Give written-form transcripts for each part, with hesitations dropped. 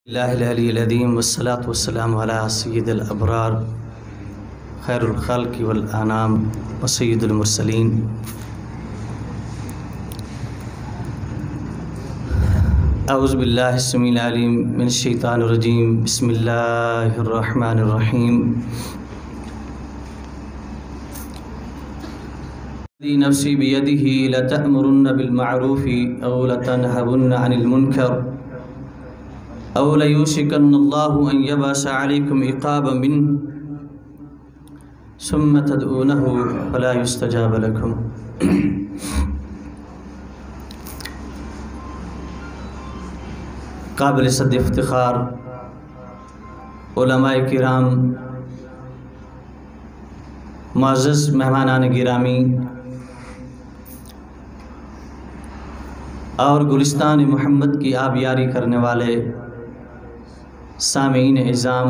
اللہ العلی العظیم والصلاة والسلام علی سید الابرار خیر الخلق والانام وسید المرسلین اعوذ باللہ السمیع العلیم من الشیطان الرجیم بسم اللہ الرحمن الرحیم نفسی بیدہ لتأمرن بالمعروف او لتنہون عن المنکر أو ليوشكن الله أن يبعث عليكم عقابا منه ثم تدعونه فلا يستجاب لكم. قابل صد افتخار علماء کرام، معزز مہمانان گرامی اور گلستان محمد کی آبیاری کرنے والے سامعین اعظام،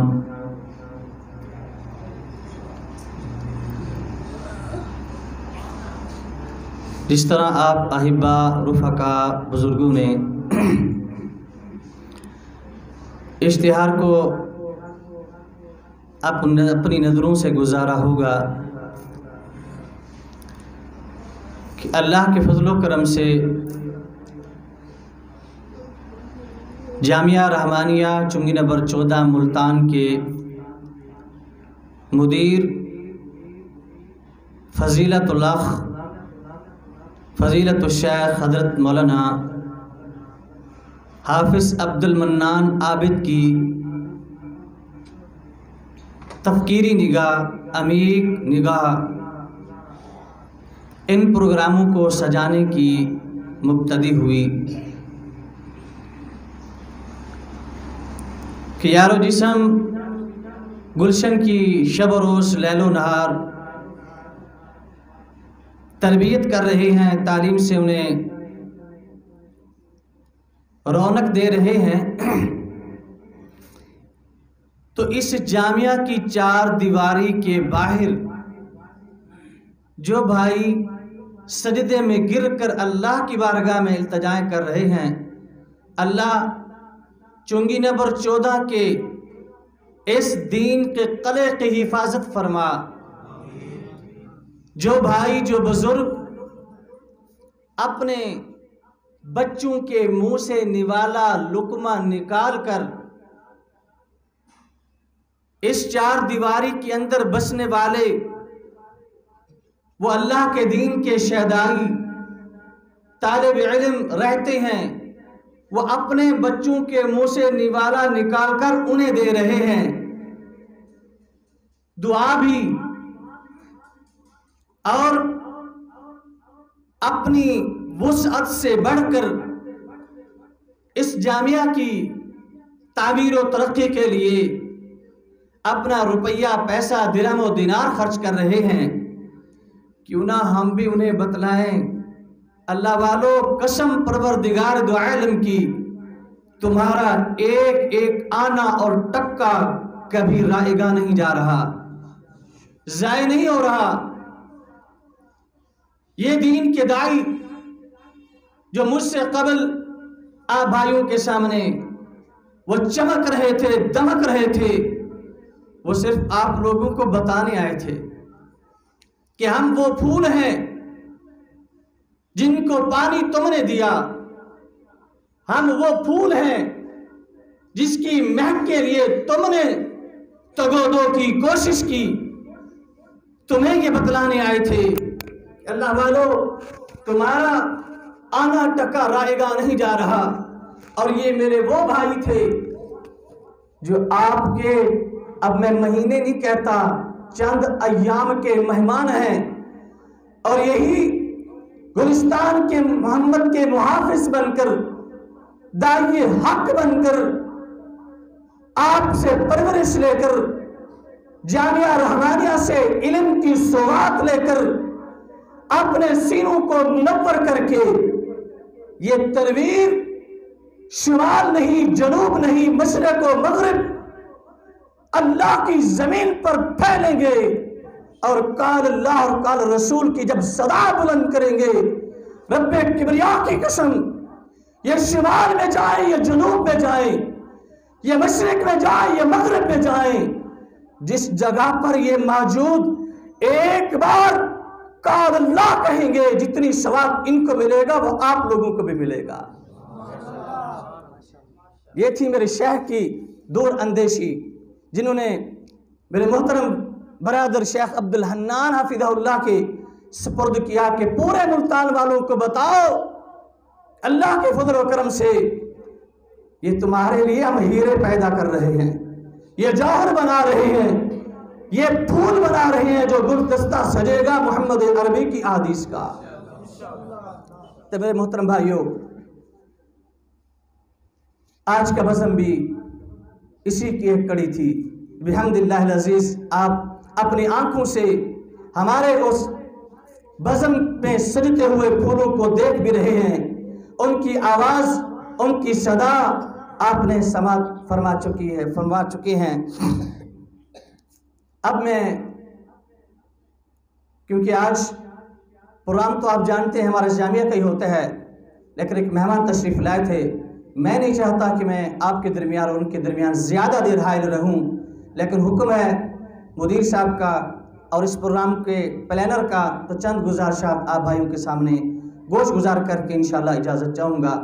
جس طرح آپ احبا رفقا بزرگوں نے اشتہار کو اپنی نظروں سے گزارا ہوگا کہ اللہ کے فضل و کرم سے جامعہ رحمانیہ چنگی نمبر 14 ملتان کے مدیر فضیلت الاخ فضیلت الشیخ حضرت مولانا حافظ عبد المنان عابد کی تفکیری نگاہ، عمیق نگاہ ان پروگراموں کو سجانے کی مبتدی ہوئی کہ یارو جسم گلشن کی شب و روز لیل و نہار تربیت کر رہے ہیں، تعلیم سے انہیں رونق دے رہے ہیں، تو اس جامعہ کی 4 دیواری کے باہر جو بھائی سجدے میں گر کر اللہ کی بارگاہ میں التجائیں کر رہے ہیں، اللہ چنگی نمبر 14 کے اس دین کے قلعے کی حفاظت فرما۔ جو بھائی جو بزرگ اپنے بچوں کے منہ سے نوالا لقمہ نکال کر اس 4 دیواری کے اندر بسنے والے وہ اللہ کے دین کے شہدائی طالب علم رہتے ہیں، وہ اپنے بچوں کے منہ سے نوالا نکال کر انہیں دے رہے ہیں، دعا بھی اور اپنی وسعت سے بڑھ کر اس جامعہ کی تعمیر و ترقی کے لیے اپنا روپیہ پیسہ درہم و دینار خرچ کر رہے ہیں۔ کیوں نہ ہم بھی انہیں بتلائیں، اللہ والو قسم پروردگار دو عالم کی، تمہارا ایک ایک آنا اور ٹکا کبھی رائے گا نہیں جا رہا، ضائع نہیں ہو رہا۔ یہ دین کے دائی جو مجھ سے قبل آپ بھائیوں کے سامنے وہ چمک رہے تھے، دمک رہے تھے، وہ صرف آپ لوگوں کو بتانے آئے تھے کہ ہم وہ پھول ہیں جن کو پانی تم نے دیا، ہم وہ پھول ہیں جس کی مہک کے لیے تم نے تگودو کی کوشش کی، تمہیں یہ بتلانے آئے تھے کہ اللہ والو تمہارا آنا ٹکا رائے گا نہیں جا رہا۔ اور یہ میرے وہ بھائی تھے جو آپ کے، اب میں مہینے نہیں کہتا، چند ایام کے مہمان ہیں، اور یہی گلستان کے محمد کے محافظ بن کر، داعی حق بن کر، آپ سے پرورش لے کر، جامعہ رحمانیہ سے علم کی سوغات لے کر، اپنے سینوں کو منور کر کے یہ تنویر شمال نہیں، جنوب نہیں، مشرق و مغرب اللہ کی زمین پر پھیلیں گے، اور قال اللہ اور قال رسول کی جب صدا بلند کریں گے، رب کبریا کی قسم، یہ شمال میں جائیں یا جنوب میں جائیں، یہ مشرق میں جائیں، یہ مغرب میں جائیں، جس جگہ پر یہ موجود ایک بار قال اللہ کہیں گے، جتنی ثواب ان کو ملے گا وہ آپ لوگوں کو بھی ملے گا۔ یہ تھی میرے شیخ کی دور اندیشی، جنہوں نے میرے محترم برادر شیخ عبدالحنان حفظہ اللہ کے سپرد کیا کہ پورے ملتان والوں کو بتاؤ، اللہ کے فضل و کرم سے یہ تمہارے لیے ہم ہیرے پیدا کر رہے ہیں، یہ جوہر بنا رہے ہیں، یہ پھول بنا رہے ہیں جو گلدستہ سجے گا محمد عربی کی احادیث کا۔ تو میرے محترم بھائیوں، آج کا بزم بھی اسی کی ایک کڑی تھی۔ بحمداللہ العزیز آپ اپنی آنکھوں سے ہمارے اس بزم میں سجتے ہوئے پھولوں کو دیکھ بھی رہے ہیں، ان کی آواز، ان کی صدا آپ نے سماعت فرما چکی ہیں۔ اب میں، کیونکہ آج پروگرام تو آپ جانتے ہیں ہمارے جامعہ کا ہی ہوتا ہے، لیکن ایک مہمان تشریف لائے تھے، میں نہیں چاہتا کہ میں آپ کے درمیان اور ان کے درمیان زیادہ دیر حائل رہوں، لیکن حکم ہے مدیر صاحب کا اور اس پروگرام کے پلانر کا، تو چند گزارشات آپ بھائیوں کے سامنے گوش گزار کر کے انشاءاللہ اجازت چاہوں گا۔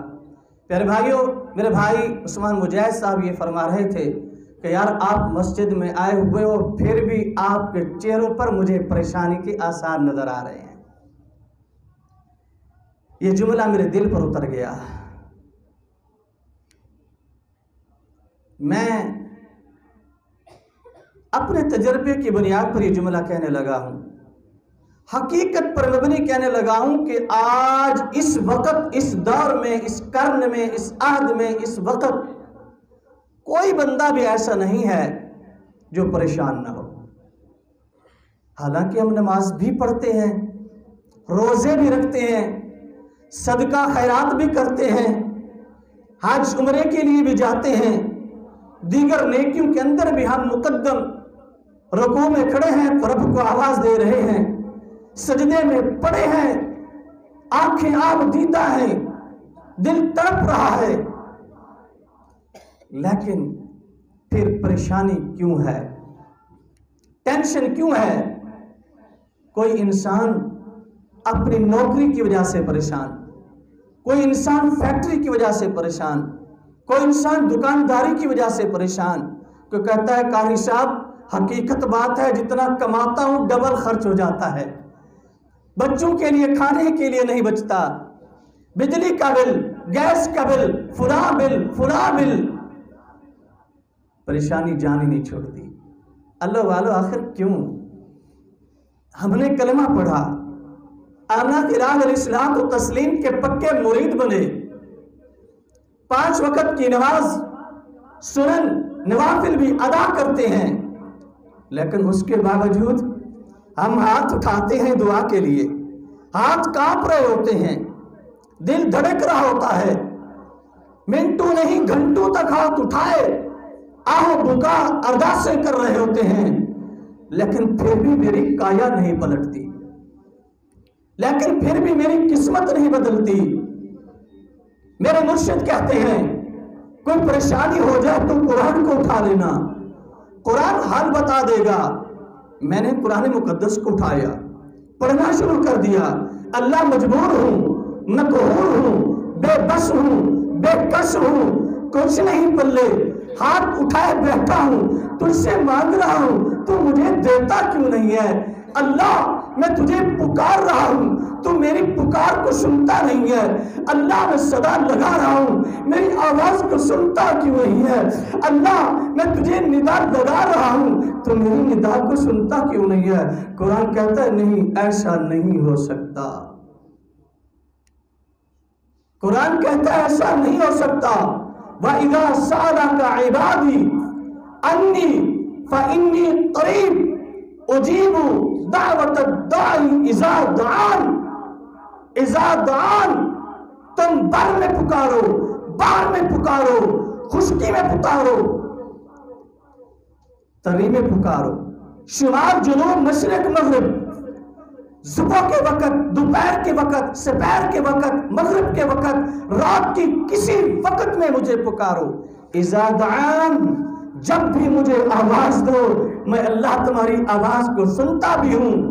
پیارے بھائیوں، میرے بھائی عثمان مجاہد صاحب یہ فرما رہے تھے کہ یار آپ مسجد میں آئے ہوئے اور پھر بھی آپ کے چہروں پر مجھے پریشانی کے آثار نظر آ رہے ہیں۔ یہ جملہ میرے دل پر اتر گیا۔ میں اپنے تجربے کی بنیاد پر یہ جملہ کہنے لگا ہوں، حقیقت پر مبنی کہنے لگا ہوں کہ آج اس وقت، اس دور میں، اس قرن میں، اس عہد میں، اس وقت کوئی بندہ بھی ایسا نہیں ہے جو پریشان نہ ہو۔ حالانکہ ہم نماز بھی پڑھتے ہیں، روزے بھی رکھتے ہیں، صدقہ خیرات بھی کرتے ہیں، حج عمرے کے لیے بھی جاتے ہیں، دیگر نیکیوں کے اندر بھی ہم مقدم رکوع میں کھڑے ہیں تو رب کو آواز دے رہے ہیں، سجدے میں پڑے ہیں، آنکھیں آپ دیدہ ہیں، دل تڑپ رہا ہے، لیکن پھر پریشانی کیوں ہے؟ ٹینشن کیوں ہے؟ کوئی انسان اپنی نوکری کی وجہ سے پریشان، کوئی انسان فیکٹری کی وجہ سے پریشان، کوئی انسان دکانداری کی وجہ سے پریشان، کوئی کہتا ہے قاری صاحب حقیقت بات ہے جتنا کماتا ہوں ڈبل خرچ ہو جاتا ہے، بچوں کے لیے کھانے کے لیے نہیں بچتا، بجلی کا بل، گیس کا بل، فلاں بل، پریشانی جان ہی نہیں چھوڑتی۔ اللہ والو آخر کیوں؟ ہم نے کلمہ پڑھا، آمنہ الہ علیہ السلام و تسلیم کے پکے مرید بنے، 5 وقت کی نماز، سنن نوافل بھی ادا کرتے ہیں، لیکن اس کے باوجود ہم ہاتھ اٹھاتے ہیں دعا کے لیے، ہاتھ کانپ رہے ہوتے ہیں، دل دھڑک رہا ہوتا ہے، منٹوں نہیں گھنٹوں تک ہاتھ اٹھائے آہو بکا ارداسیں کر رہے ہوتے ہیں، لیکن پھر بھی میری کایا نہیں پلٹتی، لیکن پھر بھی میری قسمت نہیں بدلتی۔ میرے مرشد کہتے ہیں کوئی پریشانی ہو جائے تو قرآن کو اٹھا لینا، قرآن حل بتا دے گا۔ میں نے قرآن مقدس کو اٹھایا، پڑھنا شروع کر دیا، اللہ مجبور ہوں، مقہور ہوں، بے بس ہوں، بے کس ہوں، کچھ نہیں پلے، ہاتھ اٹھائے بیٹھا ہوں، تجھ سے مانگ رہا ہوں، تو مجھے دیتا کیوں نہیں ہے؟ اللہ میں تجھے پکار رہا ہوں، تو میری پکار کو سنتا نہیں ہے۔ اللہ میں صدا لگا رہا ہوں، میری آواز کو سنتا کیوں نہیں ہے؟ اللہ میں تجھے ندا لگا رہا ہوں، تو میری ندا کو سنتا کیوں نہیں ہے؟ قرآن کہتا ہے نہیں، ایسا نہیں ہو سکتا۔ قرآن کہتا ہے ایسا نہیں ہو سکتا۔ وَإِذَا سَأَلَكَ عِبَادِي عَنِّي فَإِنِّي قَرِيبٌ أُجِيبُ دَعْوَةَ الدَّاعِ إِذَا دَعَانِ۔ تم بر میں پکارو، بار میں پکارو، خشکی میں پکارو، تری میں پکارو، شمال جنوب مشرق مغرب، صبح کے وقت، دوپہر کے وقت، سپہر کے وقت، مغرب کے وقت، رات کی کسی وقت میں مجھے پکارو۔ اذا دعان، جب بھی مجھے آواز دو میں اللہ تمہاری آواز کو سنتا بھی ہوں،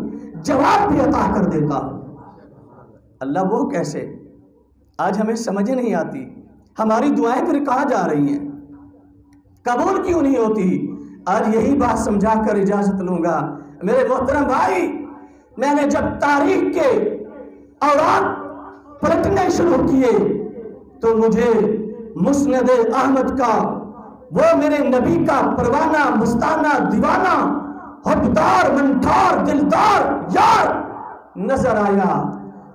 جواب بھی عطا کر دیتا ہوں۔ اللہ وہ کیسے؟ آج ہمیں سمجھ نہیں آتی، ہماری دعائیں پھر کہاں جا رہی ہیں، قبول کیوں نہیں ہوتی؟ آج یہی بات سمجھا کر اجازت لوں گا۔ میرے محترم بھائی، میں نے جب تاریخ کے اوراق پلٹنے شروع کیے تو مجھے مسند احمد کا وہ میرے نبی کا پروانہ، مستانہ، دیوانہ، حبدار، منٹھار، دلدار یار نظر آیا،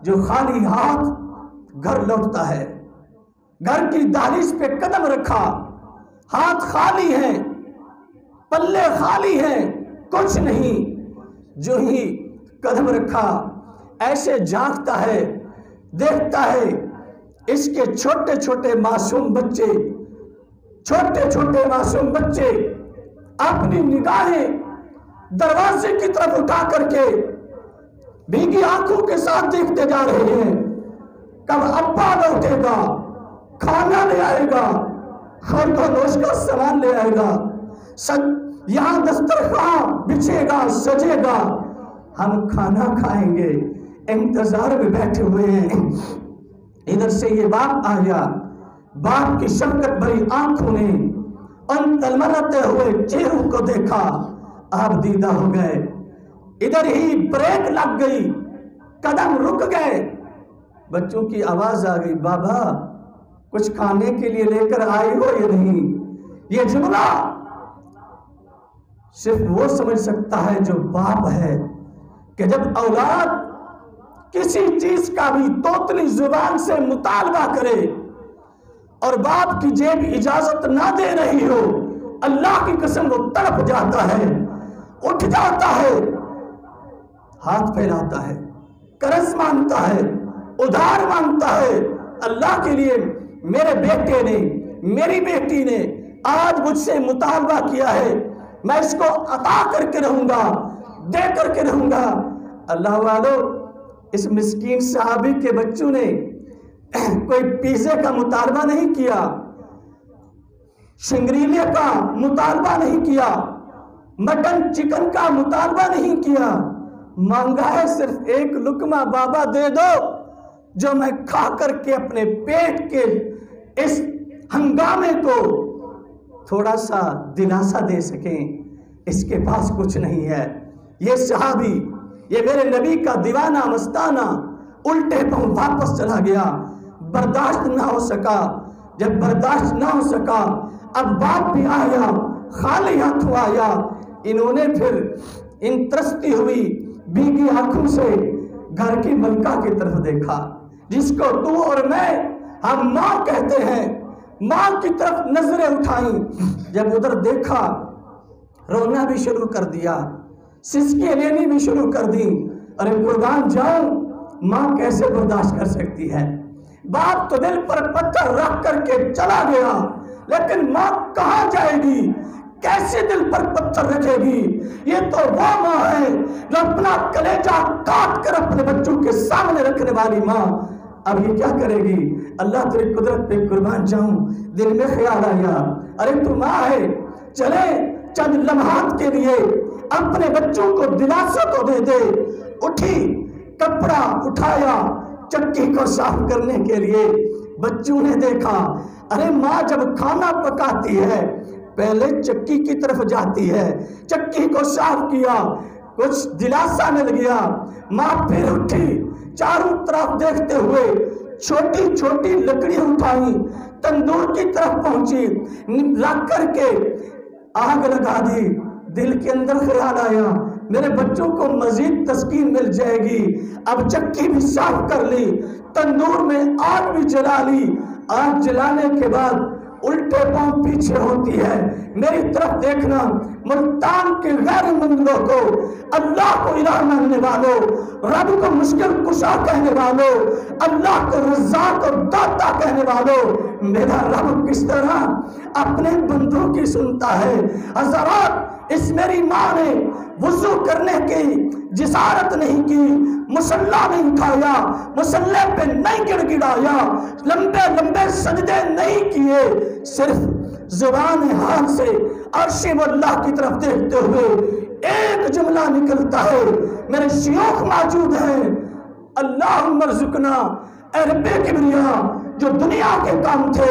جو خالی ہاتھ گھر لوٹتا ہے۔ گھر کی دہلیز پہ قدم رکھا، ہاتھ خالی ہیں، پلے خالی ہیں، کچھ نہیں۔ جو ہی قدم رکھا ایسے جھانکتا ہے، دیکھتا ہے اس کے چھوٹے چھوٹے معصوم بچے، چھوٹے چھوٹے معصوم بچے اپنی نگاہیں دروازے کی طرف اٹھا کر کے بھیگی آنکھوں کے ساتھ دیکھتے جا رہے ہیں، کب ابا لوٹے گا، کھانا لے آئے گا، خورد و نوش کا سامان لے آئے گا، یہاں دسترخوان بچھے گا، سجے گا، ہم کھانا کھائیں گے، انتظار میں بیٹھے ہوئے ہیں۔ ادھر سے یہ باپ آیا، باپ کی شفقت بھری آنکھوں نے ان تلملاتے ہوئے چہروں کو دیکھا، آپ دیدہ ہو گئے۔ ادھر ہی بریک لگ گئی، قدم رک گئے، بچوں کی آواز آ گئی، بابا کچھ کھانے کے لیے لے کر آئے ہو یا نہیں؟ یہ جملہ صرف وہ سمجھ سکتا ہے جو باپ ہے، کہ جب اولاد کسی چیز کا بھی توتلی زبان سے مطالبہ کرے اور باپ کی جیب اجازت نہ دے رہی ہو، اللہ کی قسم وہ تڑپ جاتا ہے، اٹھ جاتا ہے، ہاتھ پھیلاتا ہے، قرض مانگتا ہے، ادھار مانگتا ہے۔ اللہ کے لیے میرے بیٹے نے، میری بیٹی نے آج مجھ سے مطالبہ کیا ہے، میں اس کو عطا کر کے رہوں گا، دے کر کے رہوں گا۔ اللہ والو، اس مسکین صحابی کے بچوں نے کوئی پیزے کا مطالبہ نہیں کیا، شنگریلے کا مطالبہ نہیں کیا، مٹن چکن کا مطالبہ نہیں کیا، مانگا ہے صرف ایک لقمہ بابا دے دو جو میں کھا کر کے اپنے پیٹ کے اس ہنگامے کو تھوڑا سا دلاسا دے سکیں۔ اس کے پاس کچھ نہیں ہے۔ یہ صحابی، یہ میرے نبی کا دیوانہ مستانہ الٹے پاؤں واپس چلا گیا، برداشت نہ ہو سکا۔ جب برداشت نہ ہو سکا، اب باپ بھی آیا، خالی ہاتھوں آیا۔ انہوں نے پھر ان ترستی ہوئی بھیگی آنکھوں سے گھر کی ملکہ کی طرف دیکھا، جس کو تو اور میں ہم ماں کہتے ہیں، ماں کی طرف نظریں اٹھائیں۔ جب ادھر دیکھا، رونا بھی شروع کر دیا، سسکیاں لینی بھی شروع کر دی۔ ارے قربان جاؤں، ماں کیسے برداشت کر سکتی ہے؟ باپ تو دل پر پتھر رکھ کر کے چلا گیا، لیکن ماں کہاں جائے گی؟ کیسے دل پر پتھر رکھے گی؟ یہ تو وہ ماں ہے جو اپنا کلیجہ کاٹ کر اپنے بچوں کے سامنے رکھنے والی ماں۔ اب یہ کیا کرے گی؟ اللہ تیری قدرت پہ قربان جاؤں، دل میں خیال آیا، ارے تو ماں ہے، چلے چند لمحات کے لیے اپنے بچوں کو دلاسا تو دے دے۔ اٹھی، کپڑا اٹھایا چکی کو صاف کرنے کے لیے۔ بچوں نے دیکھا، ارے ماں جب کھانا پکاتی ہے پہلے چکی کی طرف جاتی ہے، چکی کو صاف کیا، کچھ دلاسا مل گیا۔ ماں پھر اٹھی، چاروں طرف دیکھتے ہوئے چھوٹی چھوٹی لکڑیاں اٹھائیں، تندور کی طرف پہنچی، رکھ کر کے آگ لگا دی۔ دل کے اندر خیال آیا، میرے بچوں کو مزید تسکین مل جائے گی۔ اب چکی بھی صاف کر لی، تندور میں آگ بھی جلا لی۔ آگ جلانے کے بعد الٹے پاؤں پیچھے ہوتی ہے۔ میری طرف دیکھنا، ملتان کے غیر مندوں کو، اللہ کو الہ ماننے والوں، رب کو مشکل کشا کہنے والوں، اللہ کو رزاق اور داتا کہنے والوں، میرا رب کس طرح اپنے بندوں کی سنتا ہے۔ حضرات، اس میری ماں نے وضو کرنے کی جسارت نہیں کی، مصلی نہیں اٹھایا، مصلی پہ نہیں گڑ گڑایا، لمبے لمبے سجدے نہیں کیے، صرف زبان حال سے عرش اللہ کی طرف دیکھتے ہوئے ایک جملہ نکلتا ہے. میرے شیوخ موجود ہیں. اللہم ارزقنا، اے رب کبریا، جو دنیا کے کام تھے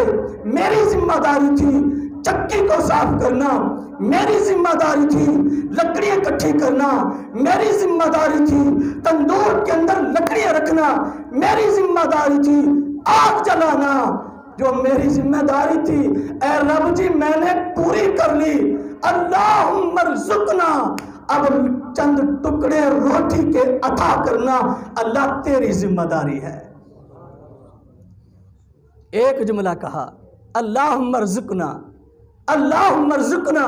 میری ذمہ داری تھی چکی کو صاف کرنا، میری ذمہ داری تھی لکڑیاں اکٹھی کرنا، میری ذمہ داری تھی تندور کے اندر لکڑیاں رکھنا، میری ذمہ داری تھی آگ جلانا، جو میری ذمہ داری تھی اے رب جی میں نے پوری کر لی. اللہم ارزقنا، اب چند ٹکڑے روٹی کے عطا کرنا اللہ تیری ذمہ داری ہے. ایک جملہ کہا اللہم ارزقنا، اللہم ارزقنا،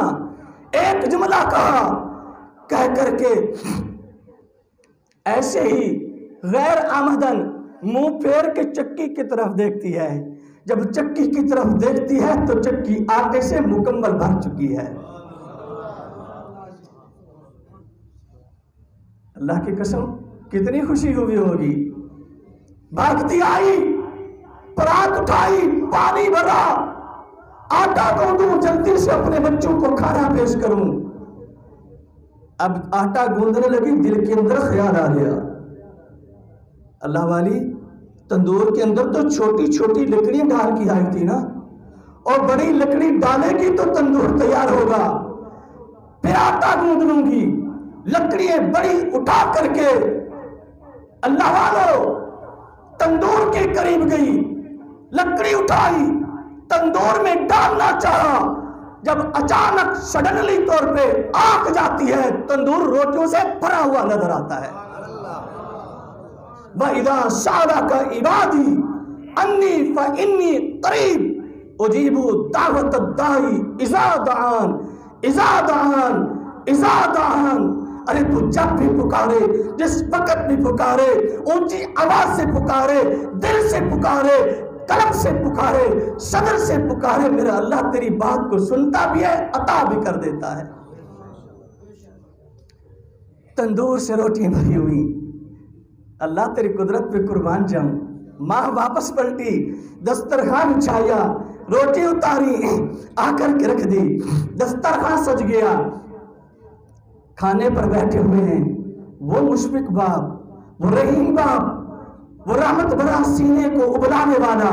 ایک جملہ کہا، کہہ کر کے ایسے ہی غیر آمدن منہ پھیر کے چکی کی طرف دیکھتی ہے. جب چکی کی طرف دیکھتی ہے تو چکی آٹے سے مکمل بھر چکی ہے. اللہ کی قسم کتنی خوشی ہوئی ہوگی. بھاگتی آئی، پرات اٹھائی، پانی بھرا، آٹا گوندوں، جلدی سے اپنے بچوں کو کھانا پیش کروں. اب آٹا گوندنے لگی، دل کے اندر خیال آ گیا، اللہ والی تندور کے اندر تو چھوٹی چھوٹی لکڑیاں ڈال کی آئی تھی نا، اور بڑی لکڑی ڈالے گی تو تندور تیار ہوگا. پھر آٹا گوند لوں گی، لکڑیاں بڑی اٹھا کر کے اللہ والو تندور کے قریب گئی، لکڑی اٹھائی، تندور میں ڈالنا چاہا. جب اچانک سڈنلی طور پہ آگ جاتی ہے، تندور روٹیوں سے بھرا ہوا نظر آتا ہے. وَإِذَا سَأَلَكَ عِبَادِي أَنِّي فَإِنِّي قَرِيبٌ أُجِيبُ دَعْوَةَ الدَّاعِ إِذَا دَعَانِ إِذَا دَعَانِ إِذَا دَعَانِ. ارے تو جب بھی پکارے، جس وقت بھی پکارے، اونچی آواز سے پکارے، دل سے پکارے، قلب سے پکارے، صدر سے پکارے، میرا اللہ تیری بات کو سنتا بھی ہے، عطا بھی کر دیتا ہے. تندور سے روٹیاں بھری ہوئی، اللہ تیری قدرت پہ قربان جاؤں. ماں واپس پلٹی، دسترخوان بچھایا، روٹی اتاری، آ کر کے رکھ دی، دسترخوان سج گیا. کھانے پر بیٹھے ہوئے ہیں وہ مشفق باپ، وہ رحیم باپ، وہ رحمت بھرا سینے کو ابلانے والا.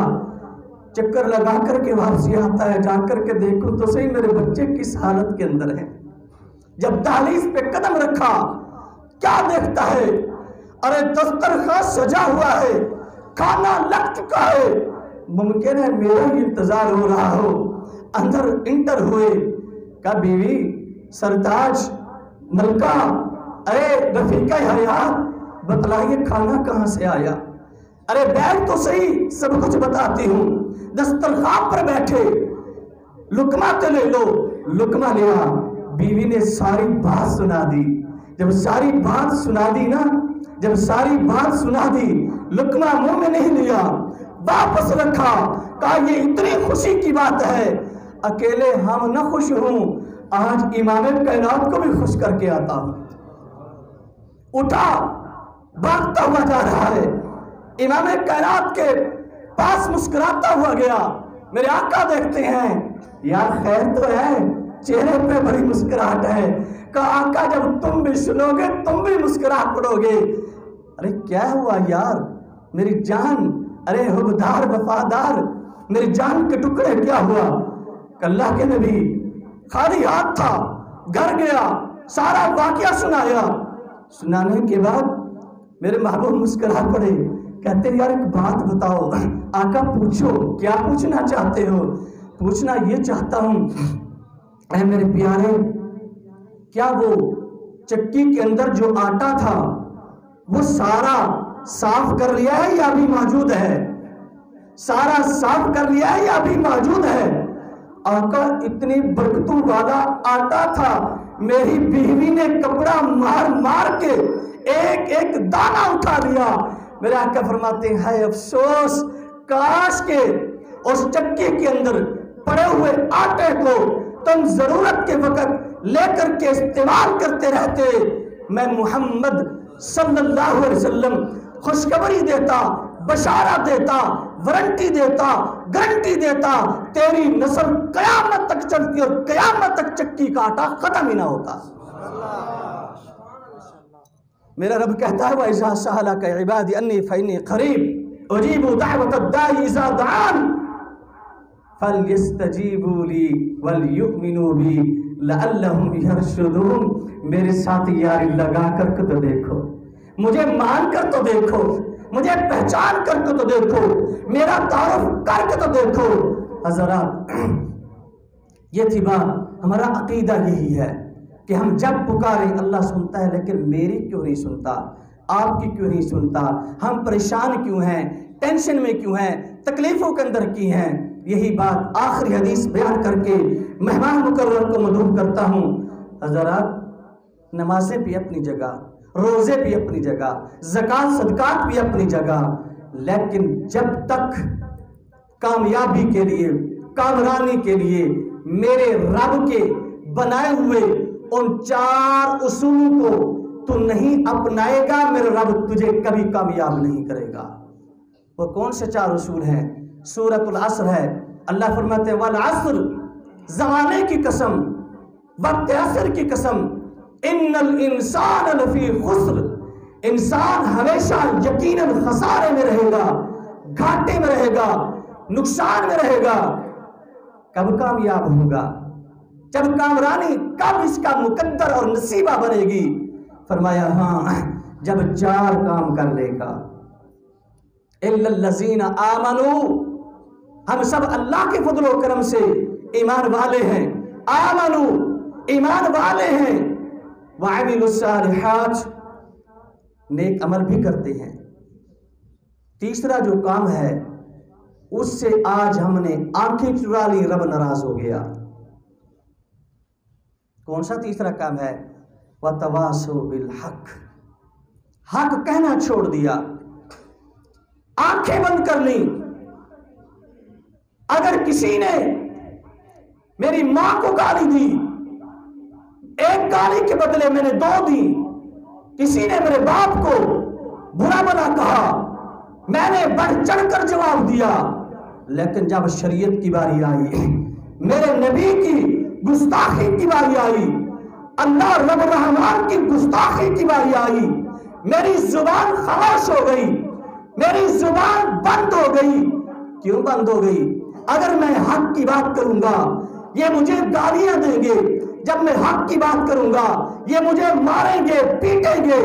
چکر لگا کر کے واپسی آتا ہے، جا کر کے دیکھو تو صحیح میرے بچے کس حالت کے اندر ہے. جب دہلیز پہ قدم رکھا کیا دیکھتا ہے؟ ارے دسترخوان سجا ہوا ہے، کھانا لگ چکا ہے. ممکن ہے میرا ہی انتظار ہو رہا ہو. اندر انٹر ہوئے، کہا بیوی، سرتاج، ملکہ، ارے رفیقہ حیات، بتلائیے کھانا کہاں سے آیا؟ ارے بیٹھ تو صحیح، سب کچھ بتاتی ہوں. دسترخوان پر بیٹھے، لقمہ تو لے لو. لقمہ لیا، بیوی نے ساری بات سنا دی. جب ساری بات سنا دی نا، جب ساری بات سنا دی، لقمہ منہ میں نہیں لیا، واپس رکھا. کہا یہ اتنی خوشی کی بات ہے، اکیلے ہم نہ خوش ہوں، آج امام کائنات کو بھی خوش کر کے آتا ہوں. اٹھا، بھاگتا ہوا جا رہا ہے، امام کائنات کے پاس مسکراتا ہوا گیا. میرے آقا دیکھتے ہیں، یار خیر تو ہے، چہرے پہ بڑی مسکراہٹ ہے. کہا آقا جب تم بھی سنو گے تم بھی مسکرا پڑو گے. ارے کیا ہوا یار میری جان، ارے حبدار وفادار، میری جان کے ٹکڑے کیا ہوا؟ کہ اللہ کے نبی خالی ہاتھ تھا، گھر گیا، سارا واقعہ سنایا. سنانے کے بعد میرے محبوب مسکرا پڑے، کہتے یار ایک بات بتاؤ. آقا پوچھو، کیا پوچھنا چاہتے ہو؟ پوچھنا یہ چاہتا ہوں اے میرے پیارے، کیا وہ چکی کے اندر جو آٹا تھا وہ سارا صاف کر لیا ہے یا ابھی موجود ہے؟ سارا صاف کر لیا ہے یا ابھی موجود ہے؟ آقا اتنی برکتوں والا آٹا تھا، میری بیوی نے کپڑا مار مار کے ایک ایک دانہ اٹھا لیا. میرے آقا فرماتے ہیں ہے افسوس، کاش کے اس چکی کے اندر پڑے ہوئے آٹے کو تم ضرورت کے وقت لے کر کے استعمال کرتے رہتے. میں محمد صلی اللہ علیہ وسلم خوشخبری دیتا، بشارت دیتا، وارنٹی دیتا، گارنٹی دیتا، تیری نسل قیامت تک چلتی اور قیامت تک چکی کا آٹا ختم ہی نہ ہوتا۔ میرا رب کہتا ہے وَإِذَا سَأَلَكَ عِبَادِي أَنِّي فَإِنِّي قَرِيبٌ أُجِيبُ دَعْوَةَ الدَّاعِ إِذَا دَعَانِ فَلْيَسْتَجِيبُوا لِي وَلْيُؤْمِنُوا بِي لَعَلَّهُمْ يَرْشُدُونَ۔ میرے ساتھ یاری لگا کر کے تو دیکھو، مجھے مان کر تو دیکھو، مجھے پہچان کر کے تو دیکھو، میرا تعارف کر کے تو دیکھو۔ حضرات یہ تھی بات، ہمارا عقیدہ یہی ہے کہ ہم جب پکاریں اللہ سنتا ہے، لیکن میری کیوں نہیں سنتا، آپ کی کیوں نہیں سنتا، ہم پریشان کیوں ہیں، ٹینشن میں کیوں ہیں، تکلیفوں کے اندر کی ہیں۔ یہی بات آخری حدیث بیان کر کے مہمان مکرم کو مدعو کرتا ہوں۔ حضرات نمازیں بھی اپنی جگہ، روزے بھی اپنی جگہ، زکوٰۃ صدقات بھی اپنی جگہ، لیکن جب تک کامیابی کے لیے، کامرانی کے لیے میرے رب کے بنائے ہوئے ان 4 اصولوں کو تو نہیں اپنائے گا، میرے رب تجھے کبھی کامیاب نہیں کرے گا۔ وہ کون سے 4 اصول ہیں؟ سورۃ العصر ہے، اللہ فرماتے ہیں والعصر، زمانے کی قسم، وقت عصر کی قسم، ان الانسان لفی خسر، انسان ہمیشہ یقیناً خسارے میں رہے گا، گھاٹے میں رہے گا، نقصان میں رہے گا۔ کب کامیاب ہوگا؟ جب کامرانی کب اس کا مقدر اور نصیبہ بنے گی؟ فرمایا ہاں، جب 4 کام کر لے گا۔ الا الذین آمنوا، ہم سب اللہ کے فضل و کرم سے ایمان والے ہیں، آمنوا ایمان والے ہیں، وعملوا الصالحات نیک عمل بھی کرتے ہیں۔ تیسرا جو کام ہے اس سے آج ہم نے آنکھیں چرا لی، رب ناراض ہو گیا۔ کون سا تیسرا کام ہے؟ وَتَوَاصَوْا بِالْحَقِّ، حق کہنا چھوڑ دیا، آنکھیں بند کر لی۔ اگر کسی نے میری ماں کو گالی دی، ایک گالی کے بدلے میں نے 2 دی، کسی نے میرے باپ کو برا بنا کہا، میں نے بڑھ چڑھ کر جواب دیا، لیکن جب شریعت کی باری آئی، میرے نبی کی گستاخی کی باری آئی، اللہ رب الرحمن کی گستاخی کی باری آئی، میری زبان خاموش ہو گئی، میری زبان بند ہو گئی۔ کیوں بند ہو گئی؟ اگر میں حق کی بات کروں گا یہ مجھے گالیاں دیں گے، جب میں حق کی بات کروں گا یہ مجھے ماریں گے، پیٹیں گے،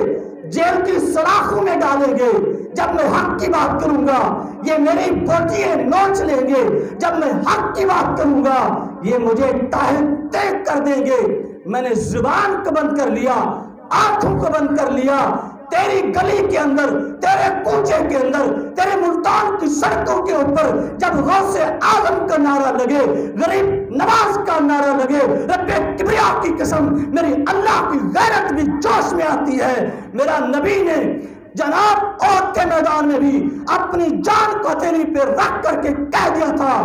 جیل کی سلاخوں میں ڈالیں گے، جب میں حق کی بات کروں گا یہ میری بوٹیاں نوچ لیں گے، جب میں حق کی بات کروں گا یہ مجھے تاہ تیگ کر دیں گے۔ میں نے زبان کو بند کر لیا، آنکھوں کو بند کر لیا۔ تیری گلی کے اندر، تیرے کوچے کے اندر، تیرے ملتان کی سڑکوں کے اوپر جب غوث اعظم کا نعرہ لگے، غریب نواز کا نعرہ لگے، رب کبریا کی قسم میری اللہ کی غیرت بھی جوش میں آتی ہے۔ میرا نبی نے جناب عہد کے میدان میں بھی اپنی جان کو ہتھیلی پہ رکھ کر کے کہہ دیا تھا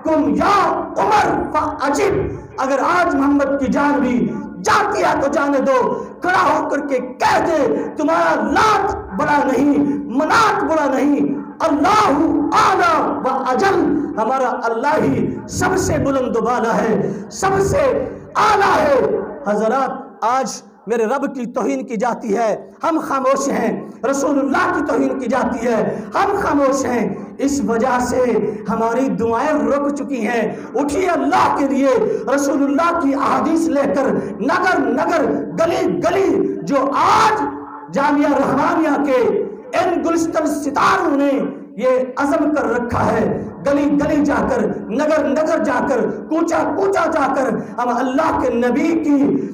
کم یا عمر فاجب، اگر آج محمد کی جان بھی جاتی ہے تو جانے دو، کھڑا ہو کر کے کہہ دے تمہارا لات بڑا نہیں، منات بڑا نہیں، اللہ اعلیٰ و اجل، ہمارا اللہ ہی سب سے بلند و بالا ہے، سب سے اعلیٰ ہے۔ حضرات آج میرے رب کی توہین کی جاتی ہے، ہم خاموش ہیں، رسول اللہ کی توہین کی جاتی ہے، ہم خاموش ہیں، اس وجہ سے ہماری دعائیں رک چکی ہیں۔ اٹھیے اللہ کے لیے، رسول اللہ کی احادیث لے کر نگر نگر، گلی گلی، جو آج جامعہ رحمانیہ کے ان گلشتن ستاروں نے یہ عزم کر رکھا ہے، گلی گلی جا کر، نگر نگر جا کر، کوچا کوچا جا کر ہم اللہ کے نبی کی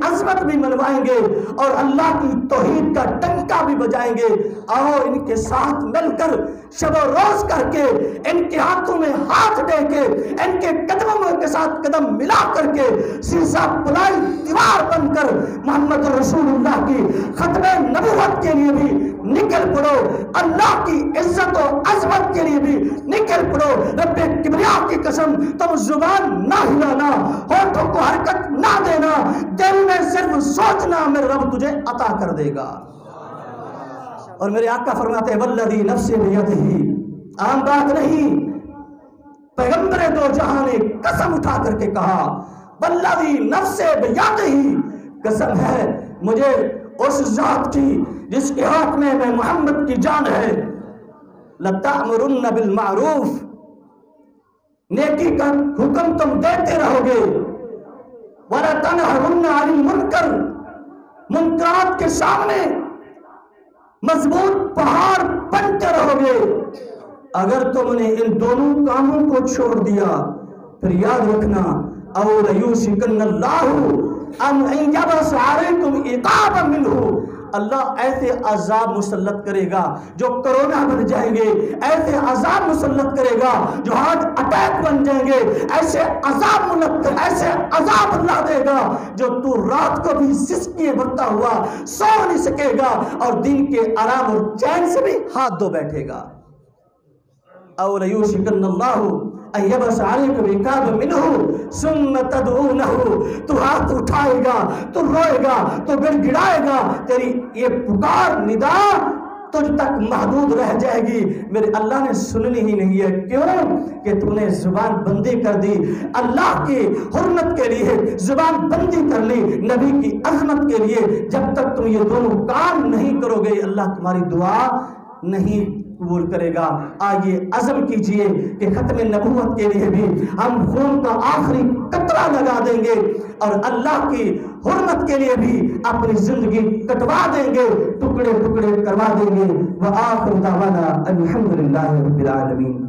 عظمت بھی منوائیں گے اور اللہ کی توحید کا ڈنکا بھی بجائیں گے۔ آؤ ان کے ساتھ مل کر شب و روز کر کے، ان کے ہاتھوں میں ہاتھ دے کے، ان کے قدموں کے ساتھ قدم ملا کر کے، سیسا پلائی دیوار بن کر محمد رسول اللہ کی ختم نبوت کے لیے بھی نکل پڑو، اللہ کی عزت و عظمت کے لیے بھی نکل پڑو۔ رب کبریا کی قسم تم زبان نہ ہلانا، ہونٹوں کو حرکت نہ دینا، دل میں صرف سوچنا، میرے رب تجھے عطا کر دے گا۔ اور میرے آقا فرماتے ہیں والذی نفس بیدہ، عام بات نہیں، پیغمبر دو جہاں نے قسم اٹھا کر کے کہا والذی نفس بیدہ، قسم ہے مجھے اس ذات کی جس کے ہاتھ میں محمد کی جان ہے، لَتَأْمُرُنَّ بِالْمَعْرُوفِ، نیکی کا حکم تم دیتے رہو گے، وَلَتَنْهُنَّ عَنِ الْمُنْكَرِ، منکرات کے سامنے مضبوط پہاڑ بنتے رہو گے۔ اگر تم نے ان دونوں کاموں کو چھوڑ دیا پھر یاد رکھنا أَوْ لَيُوشِكَنَّ اللَّهُ أَنْ يَبْعَثَ عَلَيْكُمْ عِقَابًا مِّنْهُ، اللہ ایسے عذاب مسلط کرے گا جو کرونا بن جائیں گے، ایسے عذاب مسلط کرے گا جو ہارٹ اٹیک بن جائیں گے، ایسے عذاب اللہ دے گا جو تو رات کو بھی سسکیے بھرتا ہوا سو نہیں سکے گا اور دن کے آرام اور چین سے بھی ہاتھ دھو بیٹھے گا۔ أَوْ لَيُوشِكَنَّ اللَّهُ أَن يَبْعَثَ عَلَيْكُمْ عِقَابًا مِّنْهُ ثُمَّ تَدْعُونَهُ، تو ہاتھ اٹھائے گا، تو روئے گا، تو گڑ گڑائے گا، تیری یہ پکار ندا تجھ تک محدود رہ جائے گی، میرے اللہ نے سننی ہی نہیں ہے۔ کیوں کہ تو نے زبان بندی کر دی، اللہ کی حرمت کے لیے زبان بندی کر لی، نبی کی عظمت کے لیے۔ جب تک تم یہ دونوں کام نہیں کرو گے اللہ تمہاری دعا نہیں قبول کرے گا۔ آئیے عزم کیجئے کہ ختم نبوت کے لیے بھی ہم خون کا آخری قطرہ لگا دیں گے اور اللہ کی حرمت کے لیے بھی اپنی زندگی کٹوا دیں گے، ٹکڑے ٹکڑے کروا دیں گے۔ وآخر دعوانا الحمدللہ رب العالمین۔